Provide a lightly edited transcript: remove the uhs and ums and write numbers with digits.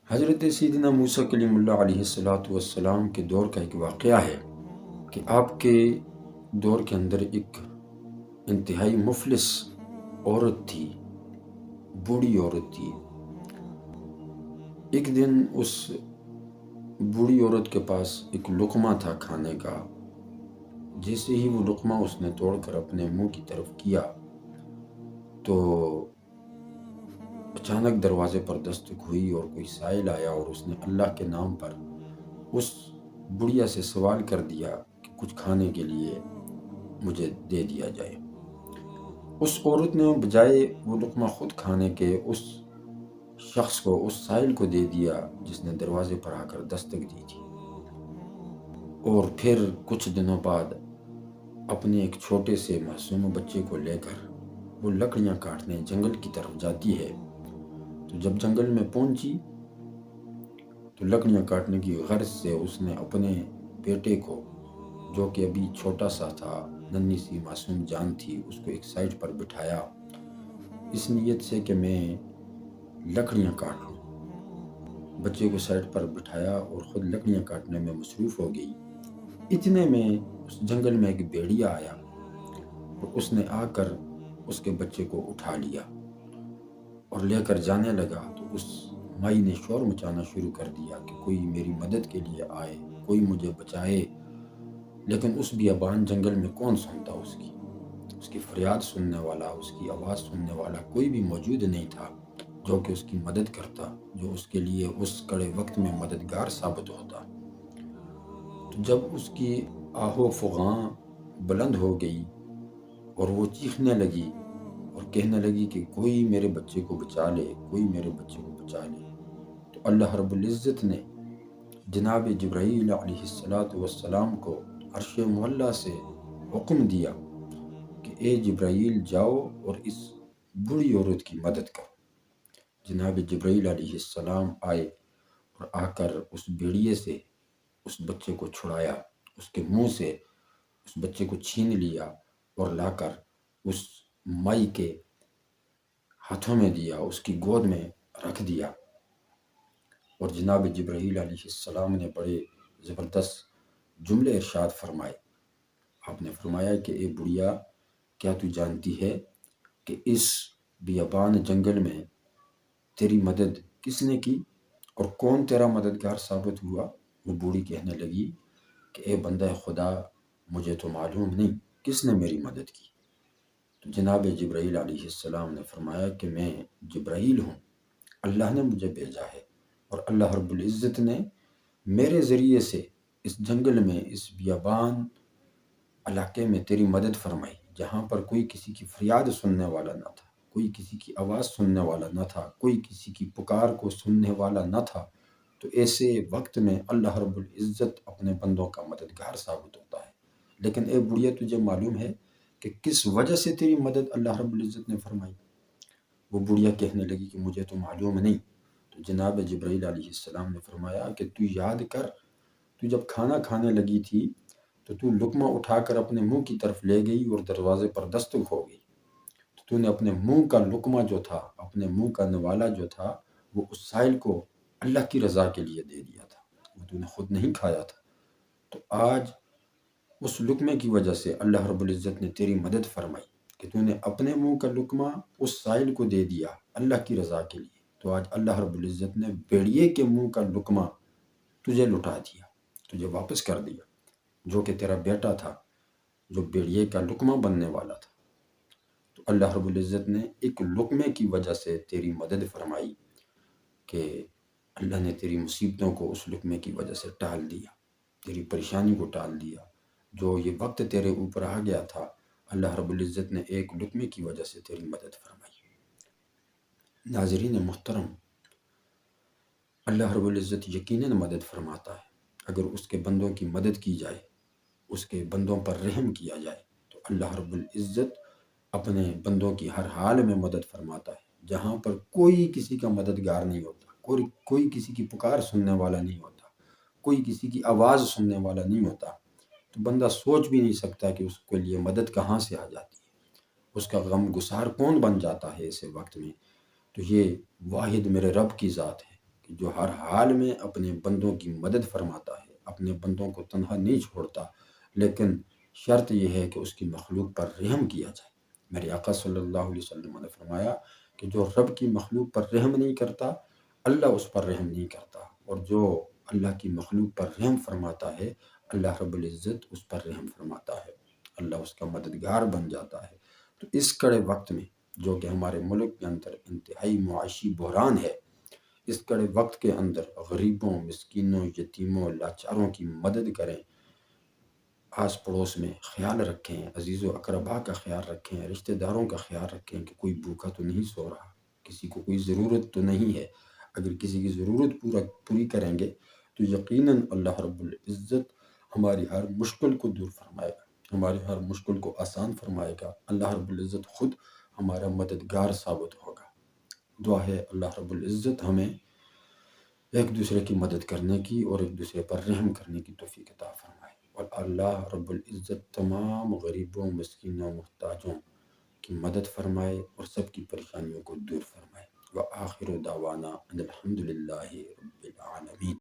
حضرت سیدنا موسیٰ کلیم اللہ علیہ السلام کے دور کا ایک واقعہ ہے کہ آپ کے دور کے اندر ایک انتہائی مفلس عورت تھی، بوڑھی عورت تھی۔ ایک دن اس بوڑھی عورت کے پاس ایک لقمہ تھا کھانے کا۔ جیسے ہی وہ لقمہ اس نے توڑ کر اپنے منہ کی طرف کیا تو اچانک دروازے پر دستک ہوئی اور کوئی سائل آیا اور اس نے اللہ کے نام پر اس بڑھیا سے سوال کر دیا کہ کچھ کھانے کے لیے مجھے دے دیا جائے۔ اس عورت نے بجائے وہ لقمہ خود کھانے کے اس شخص کو، اس سائل کو دے دیا جس نے دروازے پر آ کر دستک دی تھی۔ اور پھر کچھ دنوں بعد اپنے ایک چھوٹے سے معصوم بچے کو لے کر وہ لکڑیاں کاٹنے جنگل کی طرف جاتی ہے۔ تو جب جنگل میں پہنچی تو لکڑیاں کاٹنے کی غرض سے اس نے اپنے بیٹے کو، جو کہ ابھی چھوٹا سا تھا، ننھی سی معصوم جان تھی، اس کو ایک سائڈ پر بٹھایا اس نیت سے کہ میں لکڑیاں کاٹ لوں۔ بچے کو سائڈ پر بٹھایا اور خود لکڑیاں کاٹنے میں مصروف ہو گئی۔ اتنے میں اس جنگل میں ایک بھیڑیا آیا اور اس نے آ کر اس کے بچے کو اٹھا لیا اور لے کر جانے لگا۔ تو اس مائی نے شور مچانا شروع کر دیا کہ کوئی میری مدد کے لیے آئے، کوئی مجھے بچائے۔ لیکن اس بیابان جنگل میں کون سنتا اس کی فریاد سننے والا، اس کی آواز سننے والا کوئی بھی موجود نہیں تھا جو کہ اس کی مدد کرتا، جو اس کے لیے اس کڑے وقت میں مددگار ثابت ہوتا۔ تو جب اس کی آہو فغاں بلند ہو گئی اور وہ چیخنے لگی اور کہنے لگی کہ کوئی میرے بچے کو بچا لے، کوئی میرے بچے کو بچا لے، تو اللہ رب العزت نے جناب جبرائیل علیہ السلام کو عرش معلیٰ سے حکم دیا کہ اے جبرائیل جاؤ اور اس بوڑھی عورت کی مدد کرو۔ جناب جبرائیل علیہ السلام آئے اور آ کر اس بھیڑیے سے اس بچے کو چھڑایا، اس کے منہ سے اس بچے کو چھین لیا اور لا کر اس مائی کے ہاتھوں میں دیا، اس کی گود میں رکھ دیا۔ اور جناب جبرائیل علیہ السلام نے بڑے زبردست جملے ارشاد فرمائے۔ آپ نے فرمایا کہ اے بڑھیا، کیا تو جانتی ہے کہ اس بیابان جنگل میں تیری مدد کس نے کی اور کون تیرا مددگار ثابت ہوا؟ وہ بوڑھی کہنے لگی کہ اے بندہ خدا، مجھے تو معلوم نہیں کس نے میری مدد کی۔ تو جناب جبرائیل علیہ السلام نے فرمایا کہ میں جبرائیل ہوں، اللہ نے مجھے بھیجا ہے اور اللہ رب العزت نے میرے ذریعے سے اس جنگل میں، اس بیابان علاقے میں تیری مدد فرمائی، جہاں پر کوئی کسی کی فریاد سننے والا نہ تھا، کوئی کسی کی آواز سننے والا نہ تھا، کوئی کسی کی پکار کو سننے والا نہ تھا۔ تو ایسے وقت میں اللہ رب العزت اپنے بندوں کا مددگار ثابت ہوتا ہے۔ لیکن اے بڑھیا، تجھے معلوم ہے کہ کس وجہ سے تیری مدد اللہ رب العزت نے فرمائی؟ وہ بڑھیا کہنے لگی کہ مجھے تو معلوم نہیں۔ تو جناب جبرائیل علیہ السلام نے فرمایا کہ تو یاد کر، تو جب کھانا کھانے لگی تھی تو لقمہ اٹھا کر اپنے منہ کی طرف لے گئی اور دروازے پر دستک ہو گئی۔ تو نے اپنے منہ کا لقمہ جو تھا، اپنے منہ کا نوالا جو تھا، وہ اس سائل کو اللہ کی رضا کے لیے دے دیا تھا، وہ تو نے خود نہیں کھایا تھا۔ تو آج اس لقمے کی وجہ سے اللہ رب العزت نے تیری مدد فرمائی کہ تو نے اپنے منہ کا لقمہ اس سائل کو دے دیا اللہ کی رضا کے لیے۔ تو آج اللہ رب العزت نے بھیڑیے کے منہ کا لقمہ تجھے لٹا دیا، تجھے واپس کر دیا، جو کہ تیرا بیٹا تھا، جو بھیڑیے کا لقمہ بننے والا تھا۔ تو اللہ رب العزت نے ایک لقمے کی وجہ سے تیری مدد فرمائی کہ اللہ نے تیری مصیبتوں کو اس لقمے کی وجہ سے ٹال دیا، تیری پریشانی کو ٹال دیا۔ جو یہ وقت تیرے اوپر آ گیا تھا، اللہ رب العزت نے ایک لقمے کی وجہ سے تیری مدد فرمائی۔ ناظرین محترم، اللہ رب العزت یقیناً مدد فرماتا ہے۔ اگر اس کے بندوں کی مدد کی جائے، اس کے بندوں پر رحم کیا جائے، تو اللہ رب العزت اپنے بندوں کی ہر حال میں مدد فرماتا ہے۔ جہاں پر کوئی کسی کا مددگار نہیں ہوتا، کوئی کسی کی پکار سننے والا نہیں ہوتا، کوئی کسی کی آواز سننے والا نہیں ہوتا، تو بندہ سوچ بھی نہیں سکتا کہ اس کے لیے مدد کہاں سے آ جاتی ہے، اس کا غم گسار کون بن جاتا ہے ایسے وقت میں۔ تو یہ واحد میرے رب کی ذات ہے کہ جو ہر حال میں اپنے بندوں کی مدد فرماتا ہے، اپنے بندوں کو تنہا نہیں چھوڑتا، لیکن شرط یہ ہے کہ اس کی مخلوق پر رحم کیا جائے۔ میرے آقا صلی اللہ علیہ وسلم نے فرمایا کہ جو رب کی مخلوق پر رحم نہیں کرتا، اللہ اس پر رحم نہیں کرتا، اور جو اللہ کی مخلوق پر رحم فرماتا ہے، اللہ رب العزت اس پر رحم فرماتا ہے، اللہ اس کا مددگار بن جاتا ہے۔ تو اس کڑے وقت میں جو کہ ہمارے ملک کے اندر انتہائی معاشی بحران ہے، اس کڑے وقت کے اندر غریبوں، مسکینوں، یتیموں، لاچاروں کی مدد کریں، آس پڑوس میں خیال رکھیں، عزیز و اقربا کا خیال رکھیں، رشتہ داروں کا خیال رکھیں کہ کوئی بھوکا تو نہیں سو رہا، کسی کو کوئی ضرورت تو نہیں ہے۔ اگر کسی کی ضرورت پوری کریں گے تو یقیناً اللہ رب العزت ہماری ہر مشکل کو دور فرمائے گا، ہماری ہر مشکل کو آسان فرمائے گا، اللہ رب العزت خود ہمارا مددگار ثابت ہوگا۔ دعا ہے اللہ رب العزت ہمیں ایک دوسرے کی مدد کرنے کی اور ایک دوسرے پر رحم کرنے کی توفیق عطا فرمائے، اور اللہ رب العزت تمام غریبوں، مسکینوں، محتاجوں کی مدد فرمائے اور سب کی پریشانیوں کو دور فرمائے۔ وآخر دعوانا ان الحمد للہ رب العالمین۔